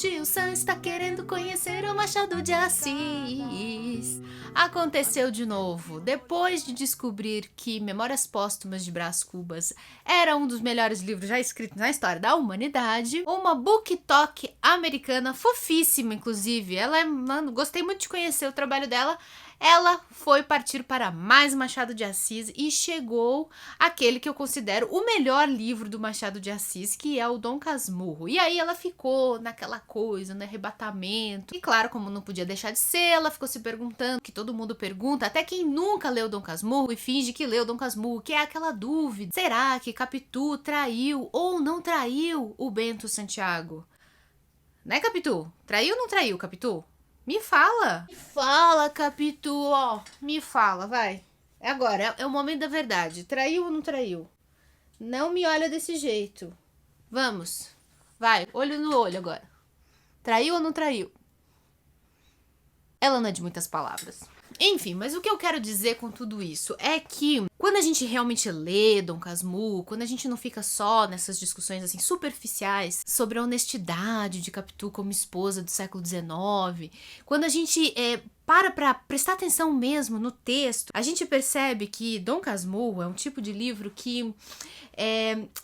Tio Sam está querendo conhecer o Machado de Assis. Aconteceu de novo. Depois de descobrir que Memórias Póstumas de Brás Cubas era um dos melhores livros já escritos na história da humanidade, uma BookTok americana, fofíssima inclusive, gostei muito de conhecer o trabalho dela. Ela foi partir para mais Machado de Assis e chegou aquele que eu considero o melhor livro do Machado de Assis, que é o Dom Casmurro. E aí ela ficou naquela coisa, no arrebatamento. E claro, como não podia deixar de ser, ela ficou se perguntando, que todo mundo pergunta, até quem nunca leu Dom Casmurro e finge que leu Dom Casmurro, que é aquela dúvida. Será que Capitu traiu ou não traiu o Bento Santiago? Né, Capitu? Traiu ou não traiu, Capitu? Me fala! Me fala, Capitu, ó. Me fala, vai. É agora, é o momento da verdade. Traiu ou não traiu? Não me olha desse jeito. Vamos. Vai, olho no olho agora. Traiu ou não traiu? Ela não é de muitas palavras. Enfim, mas o que eu quero dizer com tudo isso é que quando a gente realmente lê Dom Casmurro, quando a gente não fica só nessas discussões assim superficiais sobre a honestidade de Capitu como esposa do século XIX, quando a gente para prestar atenção mesmo no texto, a gente percebe que Dom Casmurro é um tipo de livro que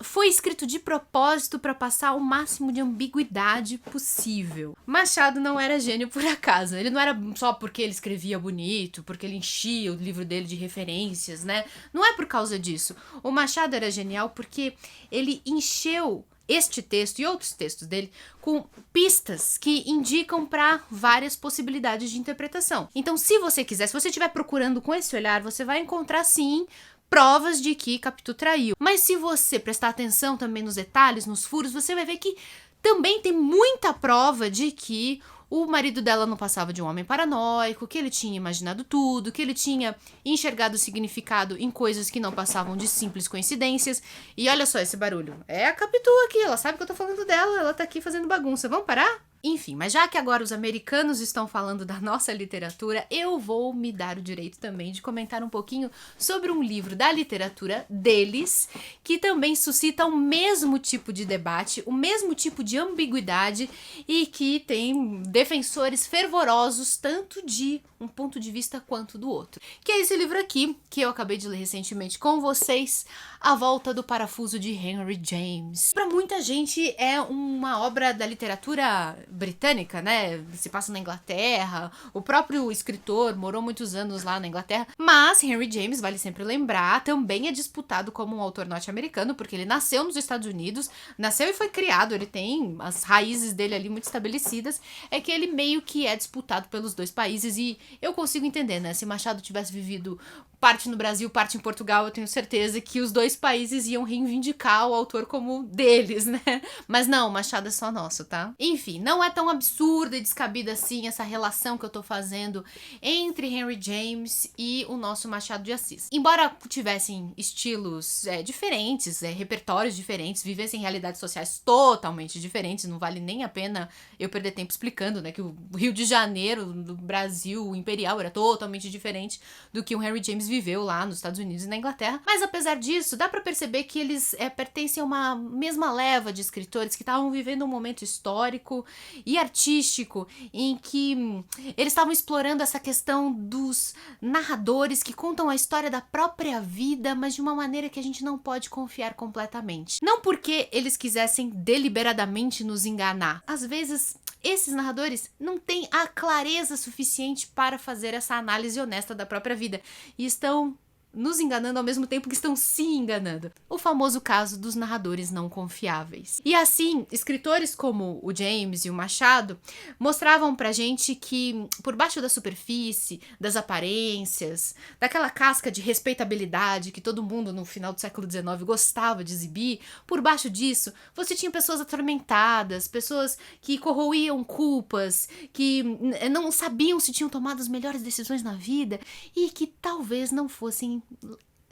foi escrito de propósito para passar o máximo de ambiguidade possível. Machado não era gênio por acaso, ele não era só porque ele escrevia bonito, porque ele enchia o livro dele de referências, né? Não é por causa disso. O Machado era genial porque ele encheu este texto e outros textos dele com pistas que indicam para várias possibilidades de interpretação. Então, se você estiver procurando com esse olhar, você vai encontrar sim provas de que Capitu traiu. Mas se você prestar atenção também nos detalhes, nos furos, você vai ver que também tem muita prova de que o marido dela não passava de um homem paranoico, que ele tinha imaginado tudo, que ele tinha enxergado significado em coisas que não passavam de simples coincidências. E olha só esse barulho. É a Capitu aqui, ela sabe que eu tô falando dela, ela tá aqui fazendo bagunça. Vamos parar? Enfim, mas já que agora os americanos estão falando da nossa literatura, eu vou me dar o direito também de comentar um pouquinho sobre um livro da literatura deles, que também suscita o mesmo tipo de debate, o mesmo tipo de ambiguidade e que tem defensores fervorosos tanto de um ponto de vista quanto do outro. Que é esse livro aqui, que eu acabei de ler recentemente com vocês, A Volta do Parafuso de Henry James. Para muita gente é uma obra da literatura britânica, né? Se passa na Inglaterra, o próprio escritor morou muitos anos lá na Inglaterra, mas Henry James, vale sempre lembrar, também é disputado como um autor norte-americano, porque ele nasceu nos Estados Unidos, nasceu e foi criado, ele tem as raízes dele ali muito estabelecidas, é que ele meio que é disputado pelos dois países e eu consigo entender, né? Se Machado tivesse vivido parte no Brasil, parte em Portugal, eu tenho certeza que os dois países iam reivindicar o autor como deles, né? Mas não, Machado é só nosso, tá? Enfim, não é tão absurda e descabida assim essa relação que eu tô fazendo entre Henry James e o nosso Machado de Assis. Embora tivessem estilos diferentes, repertórios diferentes, vivessem realidades sociais totalmente diferentes, não vale nem a pena eu perder tempo explicando, né, que o Rio de Janeiro do Brasil imperial era totalmente diferente do que o Henry James viveu lá nos Estados Unidos e na Inglaterra, mas apesar disso, dá pra perceber que eles pertencem a uma mesma leva de escritores que estavam vivendo um momento histórico e artístico em que eles estavam explorando essa questão dos narradores que contam a história da própria vida, mas de uma maneira que a gente não pode confiar completamente. Não porque eles quisessem deliberadamente nos enganar. Às vezes, esses narradores não têm a clareza suficiente para fazer essa análise honesta da própria vida e estão nos enganando ao mesmo tempo que estão se enganando. O famoso caso dos narradores não confiáveis. E assim, escritores como o James e o Machado mostravam pra gente que por baixo da superfície, das aparências, daquela casca de respeitabilidade que todo mundo no final do século XIX gostava de exibir, por baixo disso, você tinha pessoas atormentadas, pessoas que corroíam culpas, que não sabiam se tinham tomado as melhores decisões na vida e que talvez não fossem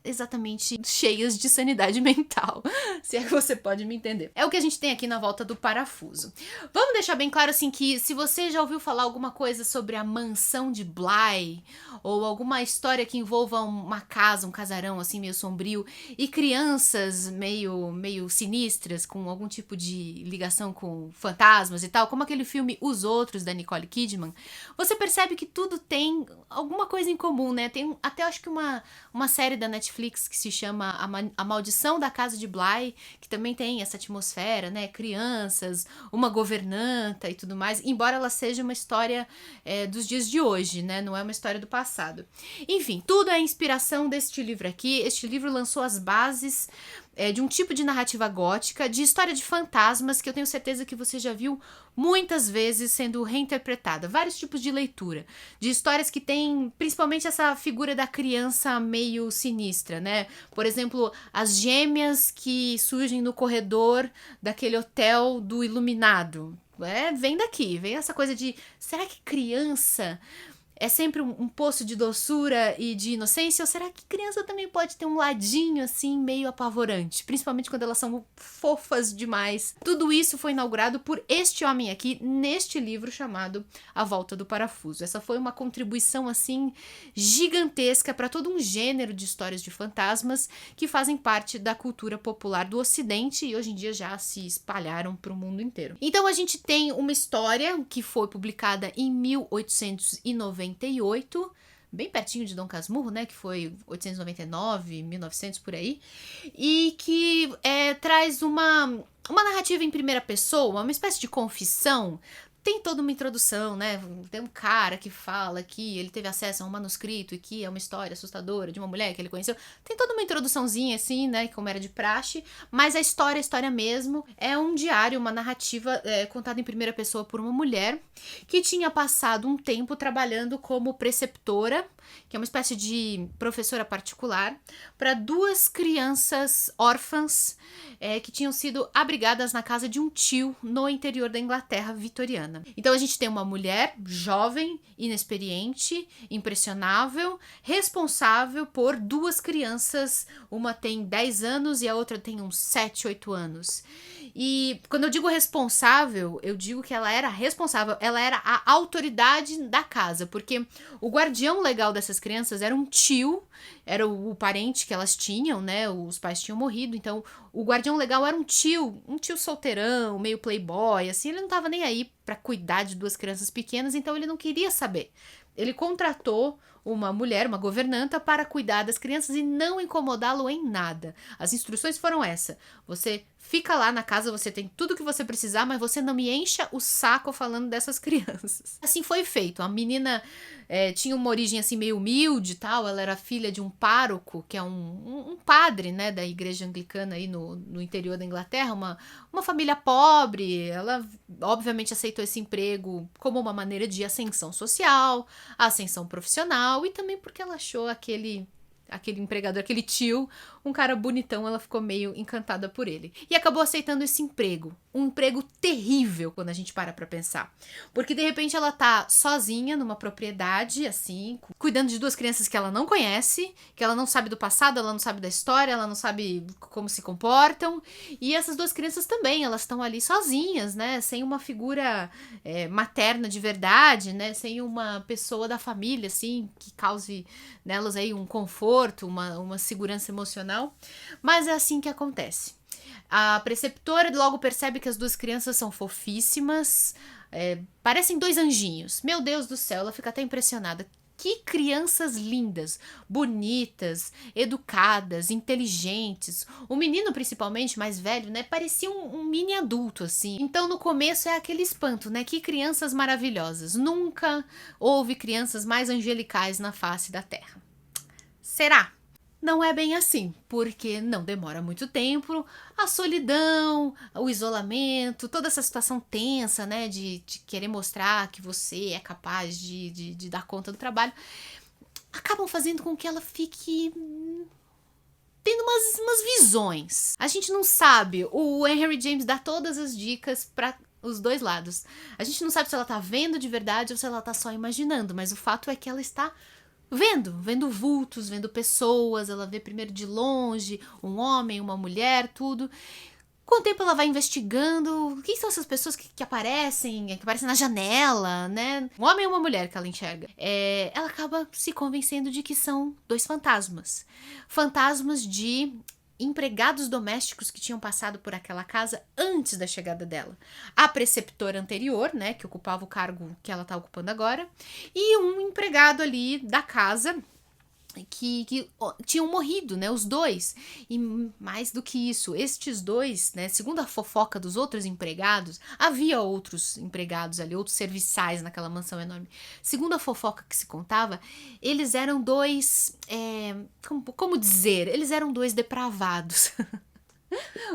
exatamente cheias de sanidade mental, se é que você pode me entender. É o que a gente tem aqui na Volta do Parafuso. Vamos deixar bem claro assim que se você já ouviu falar alguma coisa sobre a mansão de Bly, ou alguma história que envolva uma casa, um casarão assim meio sombrio, e crianças meio sinistras, com algum tipo de ligação com fantasmas e tal, como aquele filme Os Outros, da Nicole Kidman, você percebe que tudo tem alguma coisa em comum, né? Tem até acho que uma série da Netflix que se chama A Maldição da Casa de Bly, que também tem essa atmosfera, né? Crianças, uma governanta e tudo mais, embora ela seja uma história dos dias de hoje, né? Não é uma história do passado. Enfim, tudo é inspiração deste livro aqui. Este livro lançou as bases de um tipo de narrativa gótica, de história de fantasmas, que eu tenho certeza que você já viu muitas vezes sendo reinterpretada. Vários tipos de leitura. De histórias que tem principalmente essa figura da criança meio sinistra, né? Por exemplo, as gêmeas que surgem no corredor daquele hotel do Iluminado. Vem daqui, vem essa coisa de, será que criança é sempre um poço de doçura e de inocência? Ou será que criança também pode ter um ladinho assim meio apavorante? Principalmente quando elas são fofas demais. Tudo isso foi inaugurado por este homem aqui neste livro chamado A Volta do Parafuso. Essa foi uma contribuição assim gigantesca para todo um gênero de histórias de fantasmas que fazem parte da cultura popular do Ocidente e hoje em dia já se espalharam para o mundo inteiro. Então a gente tem uma história que foi publicada em 1898, bem pertinho de Dom Casmurro, né, que foi 899, 1900 por aí, e que traz uma narrativa em primeira pessoa, uma espécie de confissão. Tem toda uma introdução, né? Tem um cara que fala que ele teve acesso a um manuscrito e que é uma história assustadora de uma mulher que ele conheceu. Tem toda uma introduçãozinha assim, né? Como era de praxe. Mas a história mesmo, é um diário, uma narrativa contada em primeira pessoa por uma mulher que tinha passado um tempo trabalhando como preceptora, que é uma espécie de professora particular, para duas crianças órfãs que tinham sido abrigadas na casa de um tio no interior da Inglaterra vitoriana. Então a gente tem uma mulher jovem, inexperiente, impressionável, responsável por duas crianças, uma tem 10 anos e a outra tem uns 7, 8 anos. E quando eu digo responsável, eu digo que ela era responsável, ela era a autoridade da casa, porque o guardião legal dessas crianças era um tio, era o parente que elas tinham, né? Os pais tinham morrido, então o guardião legal era um tio solteirão, meio playboy, assim, ele não tava nem aí pra cuidar de duas crianças pequenas, então ele não queria saber. Ele contratou uma mulher, uma governanta, para cuidar das crianças e não incomodá-lo em nada. As instruções foram essa: você fica lá na casa, você tem tudo o que você precisar, mas você não me encha o saco falando dessas crianças. Assim foi feito. A menina tinha uma origem assim meio humilde e tal, ela era filha de um pároco, que é um padre, né, da igreja anglicana aí no interior da Inglaterra, uma família pobre. Ela obviamente aceitou esse emprego como uma maneira de ascensão social, ascensão profissional, e também porque ela achou aquele empregador, aquele tio, um cara bonitão, ela ficou meio encantada por ele. E acabou aceitando esse emprego. Um emprego terrível quando a gente para pra pensar. Porque de repente ela tá sozinha numa propriedade, assim, cuidando de duas crianças que ela não conhece, que ela não sabe do passado, ela não sabe da história, ela não sabe como se comportam. E essas duas crianças também, elas estão ali sozinhas, né? Sem uma figura materna de verdade, né? Sem uma pessoa da família, assim, que cause nelas aí um conforto, uma segurança emocional. Mas é assim que acontece. A preceptora logo percebe que as duas crianças são fofíssimas, parecem dois anjinhos. Meu Deus do céu, ela fica até impressionada. Que crianças lindas, bonitas, educadas, inteligentes. O menino, principalmente, mais velho, né? Parecia um mini adulto, assim. Então, no começo é aquele espanto, né? Que crianças maravilhosas. Nunca houve crianças mais angelicais na face da Terra. Será? Não é bem assim, porque não demora muito tempo, a solidão, o isolamento, toda essa situação tensa, né, de querer mostrar que você é capaz de dar conta do trabalho, acabam fazendo com que ela fique tendo umas visões. A gente não sabe, o Henry James dá todas as dicas para os dois lados. A gente não sabe se ela tá vendo de verdade ou se ela tá só imaginando, mas o fato é que ela está vendo vultos, vendo pessoas. Ela vê primeiro de longe um homem, uma mulher, tudo. Com o tempo ela vai investigando quem são essas pessoas que aparecem na janela, né? Um homem e uma mulher que ela enxerga. Ela acaba se convencendo de que são dois fantasmas. Fantasmas de empregados domésticos que tinham passado por aquela casa antes da chegada dela. A preceptora anterior, né, que ocupava o cargo que ela tá ocupando agora, e um empregado ali da casa que tinham morrido, né, os dois. E mais do que isso, estes dois, né, segundo a fofoca dos outros empregados, havia outros empregados ali, outros serviçais naquela mansão enorme. Segundo a fofoca que se contava, eles eram dois, como dizer, eles eram dois depravados.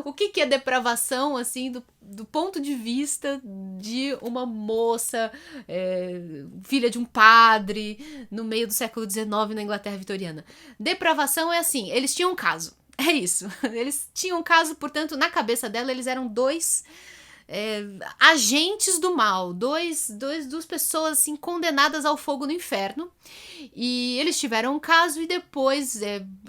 O que é depravação, assim, do ponto de vista de uma moça, filha de um padre, no meio do século XIX na Inglaterra vitoriana? Depravação é assim, eles tinham um caso, é isso. Eles tinham um caso, portanto, na cabeça dela, eles eram dois agentes do mal, duas pessoas assim condenadas ao fogo no inferno, e eles tiveram um caso e depois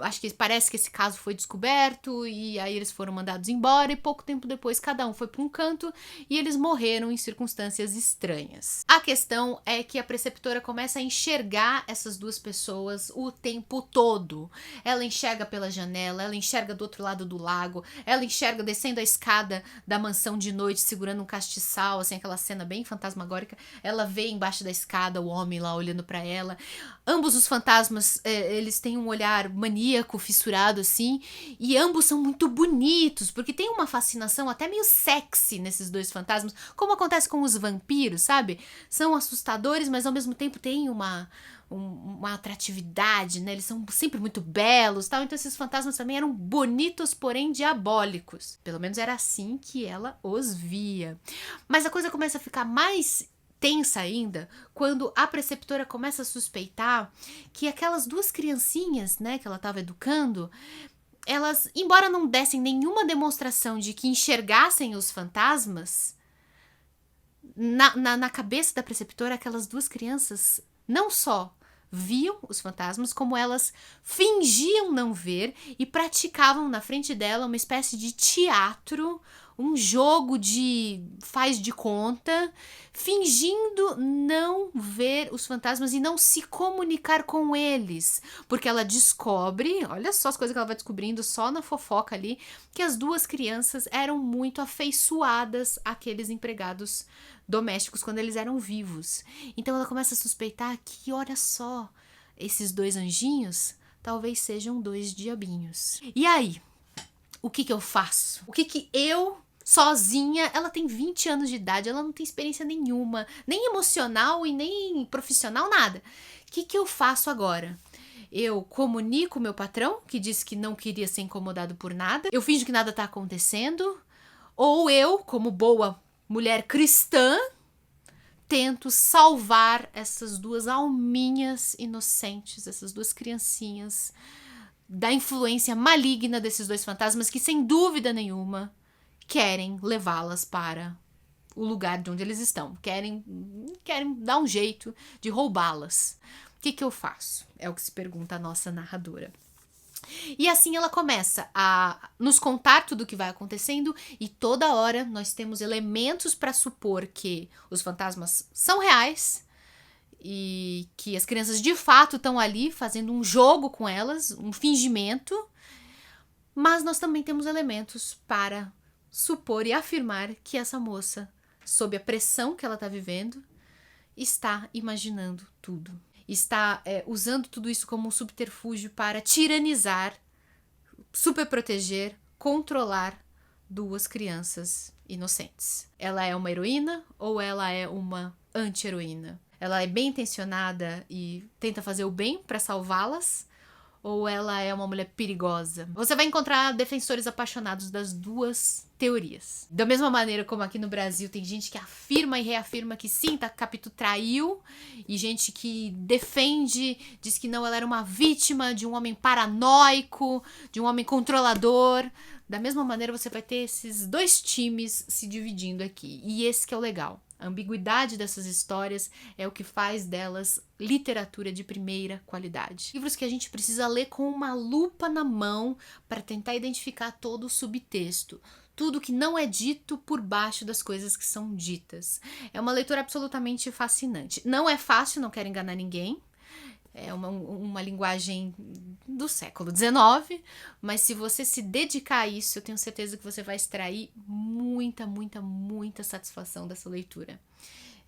acho que parece que esse caso foi descoberto e aí eles foram mandados embora e pouco tempo depois cada um foi para um canto e eles morreram em circunstâncias estranhas. A questão é que a preceptora começa a enxergar essas duas pessoas o tempo todo. Ela enxerga pela janela, ela enxerga do outro lado do lago, ela enxerga descendo a escada da mansão de noite segurando um castiçal, assim, aquela cena bem fantasmagórica. Ela vê embaixo da escada o homem lá olhando pra ela. Ambos os fantasmas, eles têm um olhar maníaco, fissurado, assim, e ambos são muito bonitos, porque tem uma fascinação até meio sexy nesses dois fantasmas, como acontece com os vampiros, sabe? São assustadores, mas ao mesmo tempo tem uma atratividade, né? Eles são sempre muito belos, tal. Então esses fantasmas também eram bonitos, porém diabólicos. Pelo menos era assim que ela os via. Mas a coisa começa a ficar mais tensa ainda quando a preceptora começa a suspeitar que aquelas duas criancinhas, né, que ela estava educando, elas, embora não dessem nenhuma demonstração de que enxergassem os fantasmas, na cabeça da preceptora, aquelas duas crianças não só viam os fantasmas, como elas fingiam não ver e praticavam na frente dela uma espécie de teatro, um jogo de faz de conta, fingindo não ver os fantasmas e não se comunicar com eles, porque ela descobre, olha só as coisas que ela vai descobrindo só na fofoca ali, que as duas crianças eram muito afeiçoadas àqueles empregados domésticos quando eles eram vivos. Então ela começa a suspeitar que, olha só, esses dois anjinhos talvez sejam dois diabinhos. E aí, o que eu faço? O que eu, sozinha, ela tem 20 anos de idade, ela não tem experiência nenhuma, nem emocional e nem profissional, nada. O que eu faço agora? Eu comunico o meu patrão, que disse que não queria ser incomodado por nada, eu finjo que nada tá acontecendo, ou eu, como boa mulher cristã, tento salvar essas duas alminhas inocentes, essas duas criancinhas, da influência maligna desses dois fantasmas que, sem dúvida nenhuma, querem levá-las para o lugar de onde eles estão. Querem dar um jeito de roubá-las. O que eu faço? É o que se pergunta a nossa narradora. E assim ela começa a nos contar tudo o que vai acontecendo e toda hora nós temos elementos para supor que os fantasmas são reais e que as crianças de fato estão ali fazendo um jogo com elas, um fingimento, mas nós também temos elementos para supor e afirmar que essa moça, sob a pressão que ela está vivendo, está imaginando tudo. Está usando tudo isso como um subterfúgio para tiranizar, superproteger, controlar duas crianças inocentes. Ela é uma heroína ou ela é uma anti-heroína? Ela é bem intencionada e tenta fazer o bem para salvá-las? Ou ela é uma mulher perigosa? Você vai encontrar defensores apaixonados das duas teorias. Da mesma maneira como aqui no Brasil tem gente que afirma e reafirma que sim, Capitu traiu, e gente que defende, diz que não, ela era uma vítima de um homem paranoico, de um homem controlador. Da mesma maneira você vai ter esses dois times se dividindo aqui. E esse que é o legal. A ambiguidade dessas histórias é o que faz delas literatura de primeira qualidade. Livros que a gente precisa ler com uma lupa na mão para tentar identificar todo o subtexto. Tudo que não é dito por baixo das coisas que são ditas. É uma leitura absolutamente fascinante. Não é fácil, não quero enganar ninguém. É uma linguagem do século XIX, mas se você se dedicar a isso, eu tenho certeza que você vai extrair muita, muita, muita satisfação dessa leitura.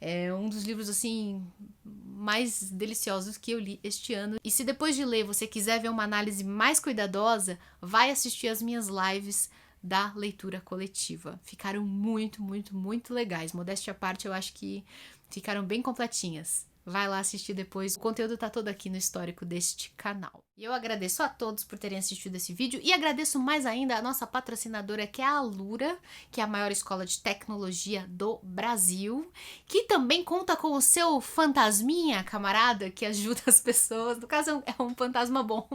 É um dos livros, assim, mais deliciosos que eu li este ano. E se depois de ler você quiser ver uma análise mais cuidadosa, vai assistir as minhas lives da leitura coletiva. Ficaram muito, muito, muito legais. Modéstia à parte, eu acho que ficaram bem completinhas. Vai lá assistir depois, o conteúdo tá todo aqui no histórico deste canal. E eu agradeço a todos por terem assistido esse vídeo e agradeço mais ainda a nossa patrocinadora, que é a Alura, que é a maior escola de tecnologia do Brasil, que também conta com o seu fantasminha, camarada, que ajuda as pessoas. No caso, é um fantasma bom,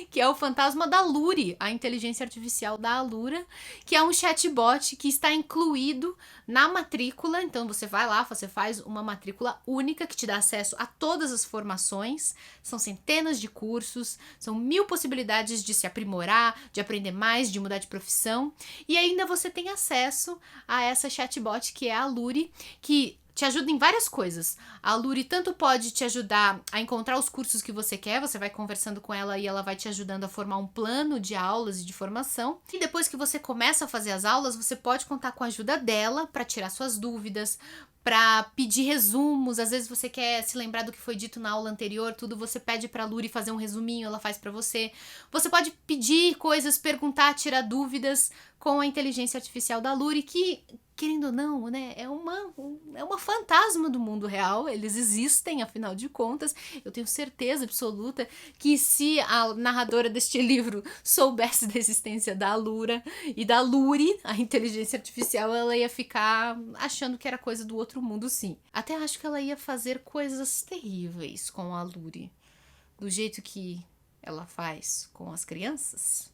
que é o fantasma da Luri, a inteligência artificial da Alura, que é um chatbot que está incluído na matrícula. Então você vai lá, você faz uma matrícula única que te dá acesso a todas as formações. São centenas de cursos, são 1000 possibilidades de se aprimorar, de aprender mais, de mudar de profissão. E ainda você tem acesso a essa chatbot que é a Luri, que te ajuda em várias coisas. A Luri tanto pode te ajudar a encontrar os cursos que você quer, você vai conversando com ela e ela vai te ajudando a formar um plano de aulas e de formação. E depois que você começa a fazer as aulas, você pode contar com a ajuda dela para tirar suas dúvidas, para pedir resumos. Às vezes você quer se lembrar do que foi dito na aula anterior, tudo você pede para a Luri fazer um resuminho, ela faz para você. Você pode pedir coisas, perguntar, tirar dúvidas com a inteligência artificial da Luri, que, querendo ou não, né, é uma fantasma do mundo real. Eles existem, afinal de contas. Eu tenho certeza absoluta que se a narradora deste livro soubesse da existência da Alura e da Luri, a inteligência artificial, ela ia ficar achando que era coisa do outro mundo, sim. Até acho que ela ia fazer coisas terríveis com a Luri, do jeito que ela faz com as crianças.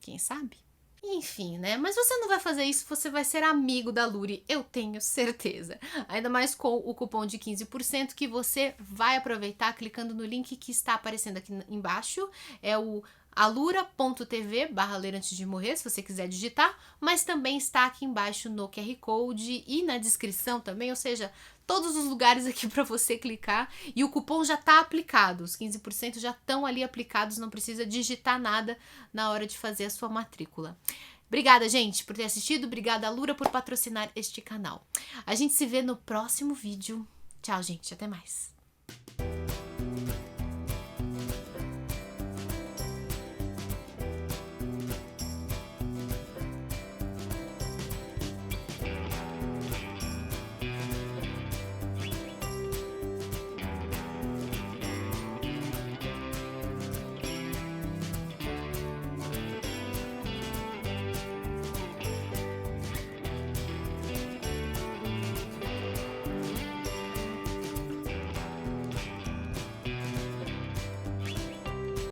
Quem sabe? Enfim, né? Mas você não vai fazer isso, você vai ser amigo da Luri, eu tenho certeza. Ainda mais com o cupom de 15% que você vai aproveitar clicando no link que está aparecendo aqui embaixo. É o alura.tv/ler antes de morrer, se você quiser digitar, mas também está aqui embaixo no QR Code e na descrição também, ou seja, todos os lugares aqui para você clicar, e o cupom já está aplicado, os 15% já estão ali aplicados, não precisa digitar nada na hora de fazer a sua matrícula. Obrigada, gente, por ter assistido, obrigada, Alura, por patrocinar este canal. A gente se vê no próximo vídeo. Tchau, gente, até mais.